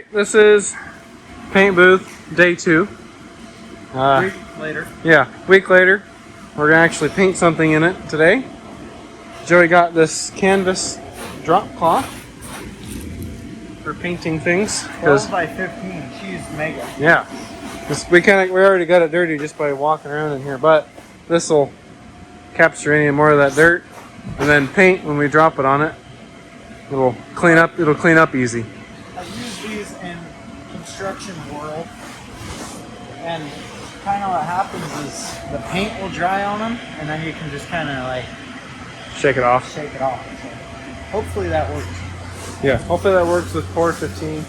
Alright, this is paint booth day 2. Week later. Yeah, week later. We're gonna actually paint something in it today. Joey got this canvas drop cloth for painting things. 12 by 15, she's mega. Yeah, we already got it dirty just by walking around in here, but this will capture any more of that dirt, and then paint when we drop it on it. It'll clean up easy. I've used these in construction world, and kind of what happens is the paint will dry on them, and then you can just kind of like shake it off. So hopefully that works. Yeah, hopefully that works with 415.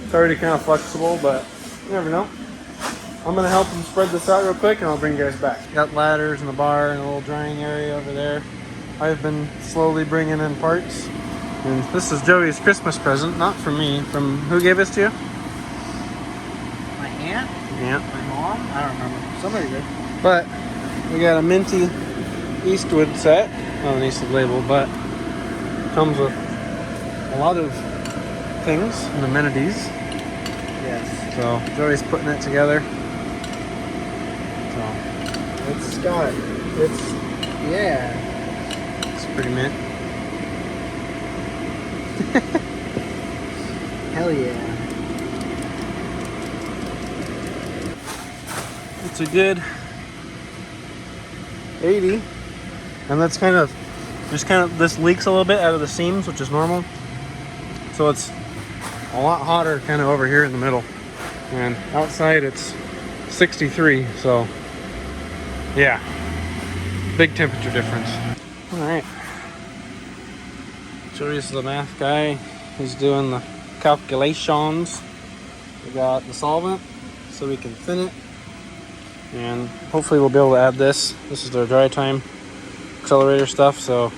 It's already kind of flexible, but you never know. I'm gonna help him spread this out real quick, and I'll bring you guys back. Got ladders in the bar and a little drying area over there. I've been slowly bringing in parts. And this is Joey's Christmas present, not from me. From who gave this to you? My aunt? Aunt. My mom? I don't remember. Somebody did. But we got a minty Eastwood set. Not an Eastwood label, but comes with a lot of things and amenities. Yes. So Joey's putting it together. So it's pretty mint. Hell yeah. It's a good 80, and that's this leaks a little bit out of the seams, which is normal. So it's a lot hotter kind of over here in the middle, and outside it's 63. So yeah, big temperature difference. All right, Joey's the math guy. He's doing the calculations. We got the solvent so we can thin it, and hopefully we'll be able to add this. This is their dry time accelerator stuff, so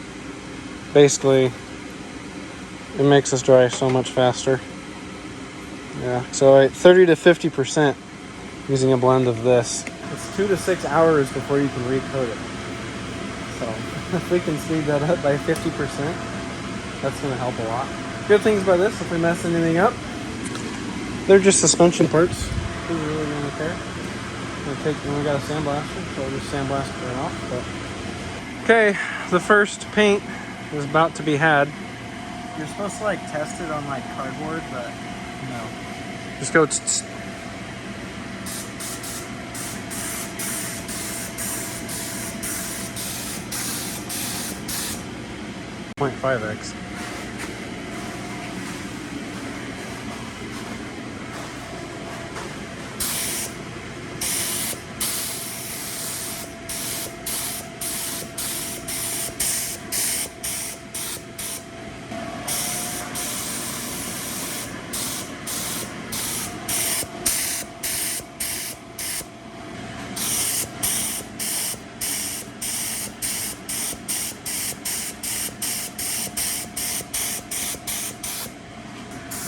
basically it makes us dry so much faster. Yeah, so 30 to 50% using a blend of this. It's 2 to 6 hours before you can recoat it. So if we can speed that up by 50%, that's going to help a lot. Good things by this, if we mess anything up, they're just suspension parts. Who's really going to care? We got a sandblaster, so we'll just sandblast it right off. But okay, the first paint is about to be had. You're supposed to like test it on like cardboard, but no. Just go. 0.5x.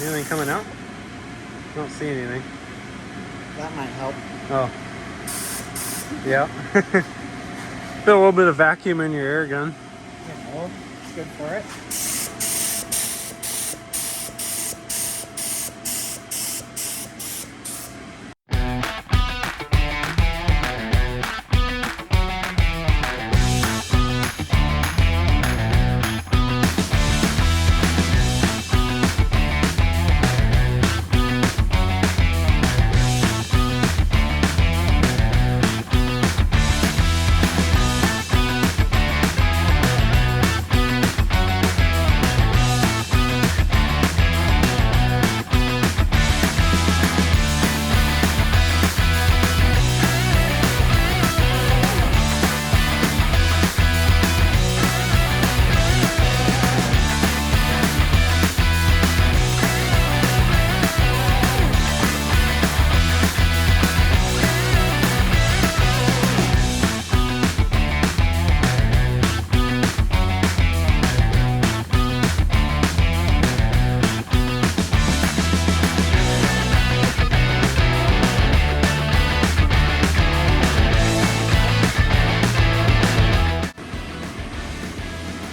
Anything coming out? I don't see anything. That might help. Oh. Yeah. Feel a little bit of vacuum in your air gun. Yeah, well, it's good for it.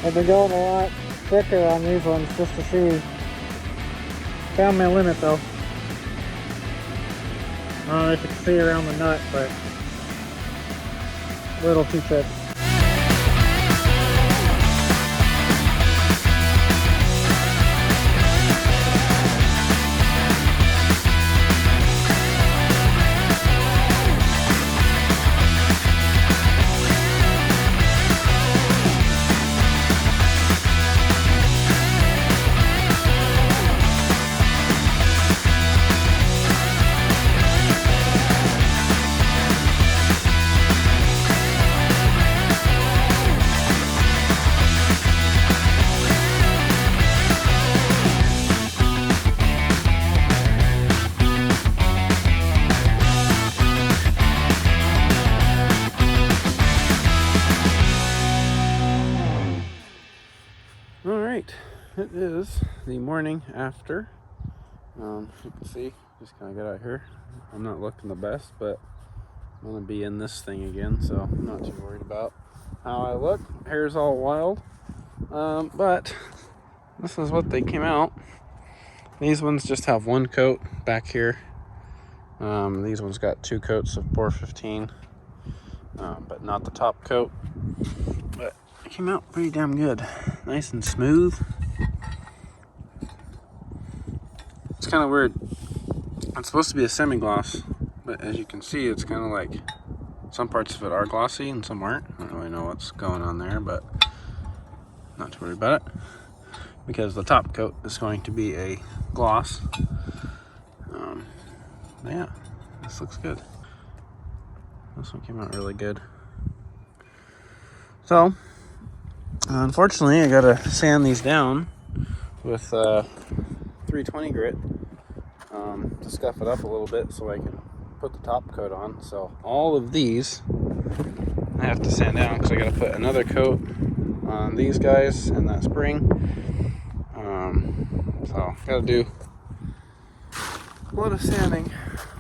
I've been going a lot thicker on these ones just to see Found my limit though. I don't know if you can see around the nut, but a little too thick. Alright, it is the morning after. You can see, just kind of got out here. I'm not looking the best, but I'm going to be in this thing again, so I'm not too worried about how I look. Hair's all wild, but this is what they came out. These ones just have one coat back here. These ones got 2 coats of 415, but not the top coat. But it came out pretty damn good. Nice and smooth. It's kind of weird. It's supposed to be a semi-gloss, but as you can see, it's kind of like some parts of it are glossy and some aren't. I don't really know what's going on there, but not to worry about it, because the top coat is going to be a gloss. Yeah, this looks good. This one came out really good. So, unfortunately, I gotta sand these down with 320 grit to scuff it up a little bit so I can put the top coat on. So all of these I have to sand down because I gotta put another coat on these guys and that spring. So gotta do a lot of sanding,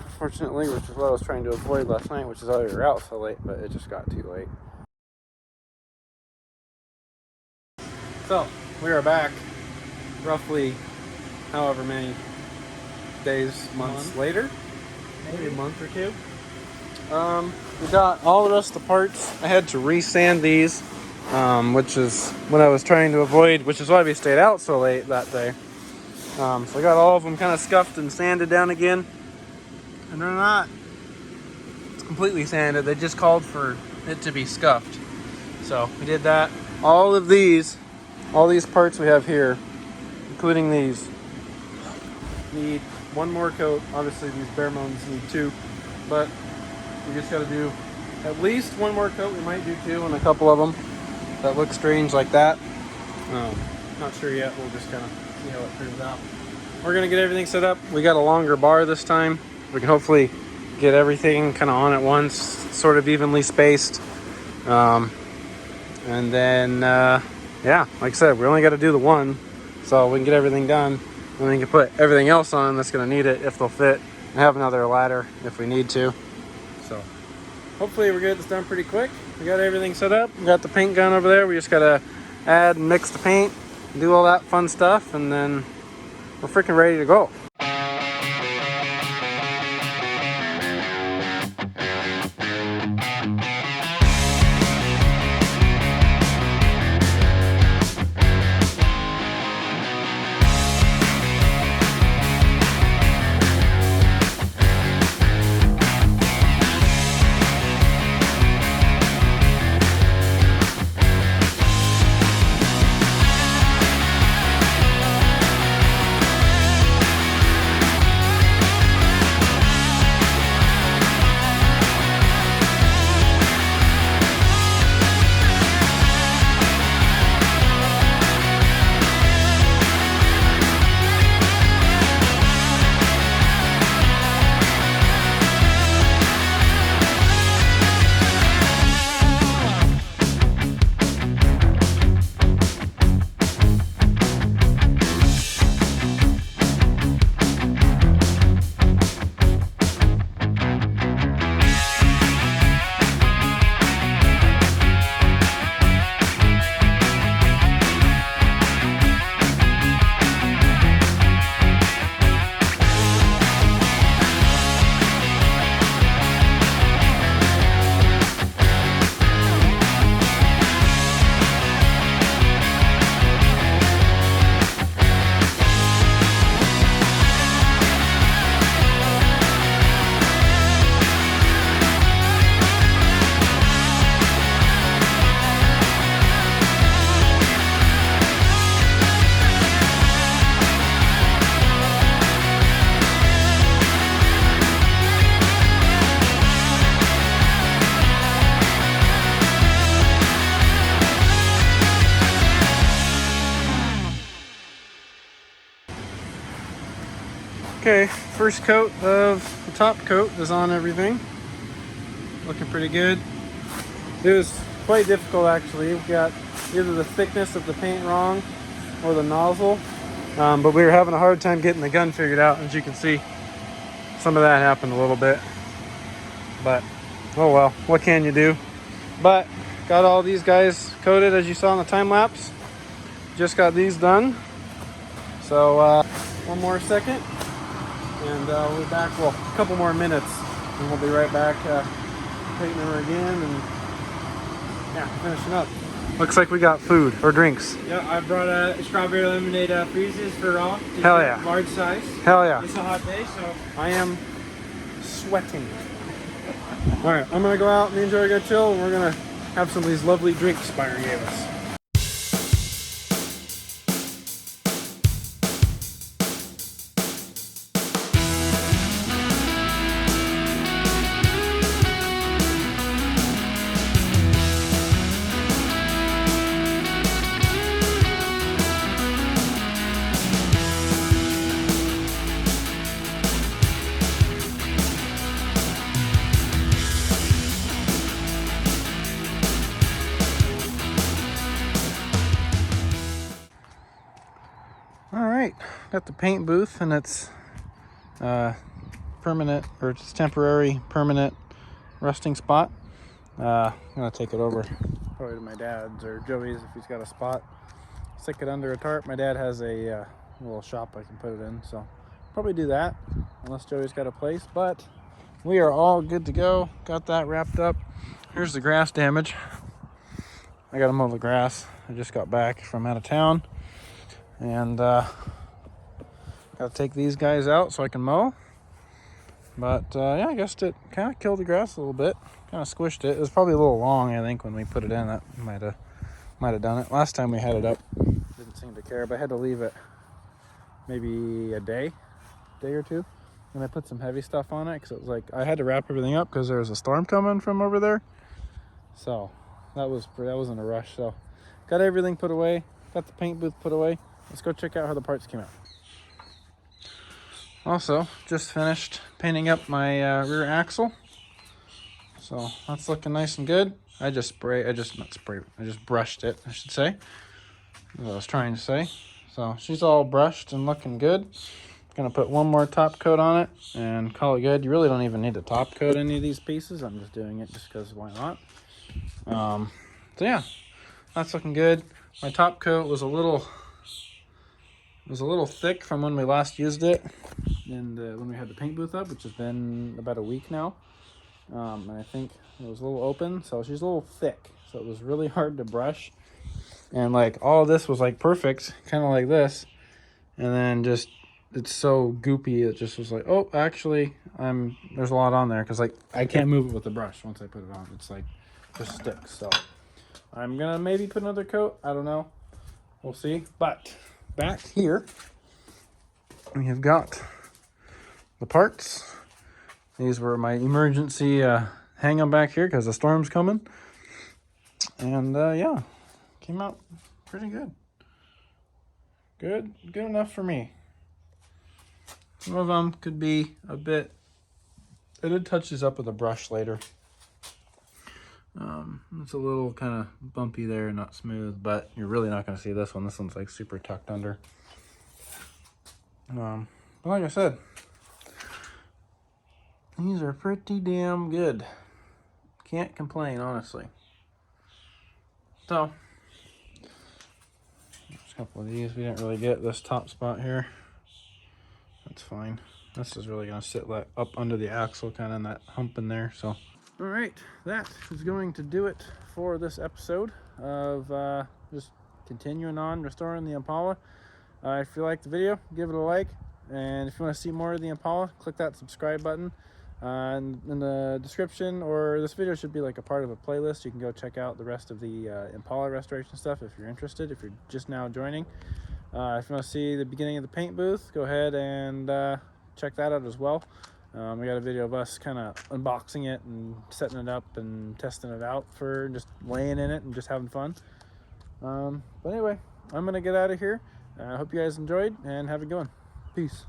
unfortunately, which is what I was trying to avoid last night, which is why we were out so late, but it just got too late. So we are back roughly however many days, months later, maybe a month or two. We got all the rest of the parts. I had to re-sand these, which is what I was trying to avoid, which is why we stayed out so late that day. So I got all of them kind of scuffed and sanded down again, and they're not completely sanded. They just called for it to be scuffed. So we did that. All these parts we have here, including these, need one more coat. Obviously these bare bones need 2, but we just got to do at least one more coat. We might do 2 on a couple of them that look strange like that. Not sure yet. We'll just kind of see how it turns out. We're gonna get everything set up. We got a longer bar this time. We can hopefully get everything kind of on at once, sort of evenly spaced. And then yeah, like I said, we only got to do the one, so we can get everything done, and we can put everything else on that's going to need it if they'll fit, and have another ladder if we need to. So hopefully we're get this done pretty quick. We got everything set up. We got the paint gun over there. We just got to add and mix the paint, do all that fun stuff, and then we're freaking ready to go. Okay, first coat of the top coat is on everything. Looking pretty good. It was quite difficult actually. We got either the thickness of the paint wrong or the nozzle, but we were having a hard time getting the gun figured out. As you can see, some of that happened a little bit, but oh well, what can you do? But got all these guys coated as you saw in the time lapse. Just got these done. So one more second and we'll be back. Well, a couple more minutes and we'll be right back painting her again and yeah, finishing up. Looks like we got food or drinks. Yeah, I brought a strawberry lemonade freezes for raw. Hell yeah. Large size. Hell yeah. It's a hot day, so I am sweating. All right, I'm gonna go out and enjoy a good chill, and we're gonna have some of these lovely drinks Byron gave us. All right, got the paint booth and it's permanent, or it's temporary permanent rusting spot. I'm gonna take it over probably to my dad's or Joey's if he's got a spot. Stick it under a tarp. My dad has a little shop I can put it in, so probably do that unless Joey's got a place. But we are all good to go. Got that wrapped up. Here's the grass damage. I gotta mow the grass. I just got back from out of town. And gotta take these guys out so I can mow. But yeah, I guess it kind of killed the grass a little bit. Kind of squished it. It was probably a little long, I think, when we put it in. That might have done it. Last time we had it up, didn't seem to care, but I had to leave it maybe a day or two. And I put some heavy stuff on it because it was like I had to wrap everything up because there was a storm coming from over there. So that wasn't a rush. So got everything put away. Got the paint booth put away. Let's go check out how the parts came out. Also, just finished painting up my rear axle. So that's looking nice and good. I just brushed it, I should say. That's what I was trying to say. So she's all brushed and looking good. Gonna put one more top coat on it and call it good. You really don't even need to top coat any of these pieces. I'm just doing it just because why not? So yeah, that's looking good. My top coat was a little thick from when we last used it and when we had the paint booth up, which has been about a week now. And I think it was a little open, so she's a little thick, so it was really hard to brush. And like all of this was like perfect, kind of like this, and then just it's so goopy. It just was like, oh, actually, there's a lot on there because like I can't move it with the brush once I put it on. It's like just sticks. So I'm gonna maybe put another coat. I don't know. We'll see. But back here, we have got the parts. These were my emergency hang them back here because the storm's coming. And yeah, came out pretty good. Good enough for me. Some of them could be a bit, I did touch these up with a brush later. It's a little kind of bumpy there, not smooth, but you're really not going to see this one. This one's like super tucked under. But like I said, these are pretty damn good. Can't complain, honestly. So, there's a couple of these. We didn't really get this top spot here. That's fine. This is really going to sit like up under the axle, kind of in that hump in there. So, all right, that is going to do it for this episode of just continuing on restoring the Impala. If you liked the video, give it a like. And if you want to see more of the Impala, click that subscribe button. And in the description, or this video should be like a part of a playlist. You can go check out the rest of the Impala restoration stuff if you're interested, if you're just now joining. If you want to see the beginning of the paint booth, go ahead and check that out as well. We got a video of us kind of unboxing it and setting it up and testing it out for just laying in it and just having fun. But anyway, I'm going to get out of here. I hope you guys enjoyed and have a good one. Peace.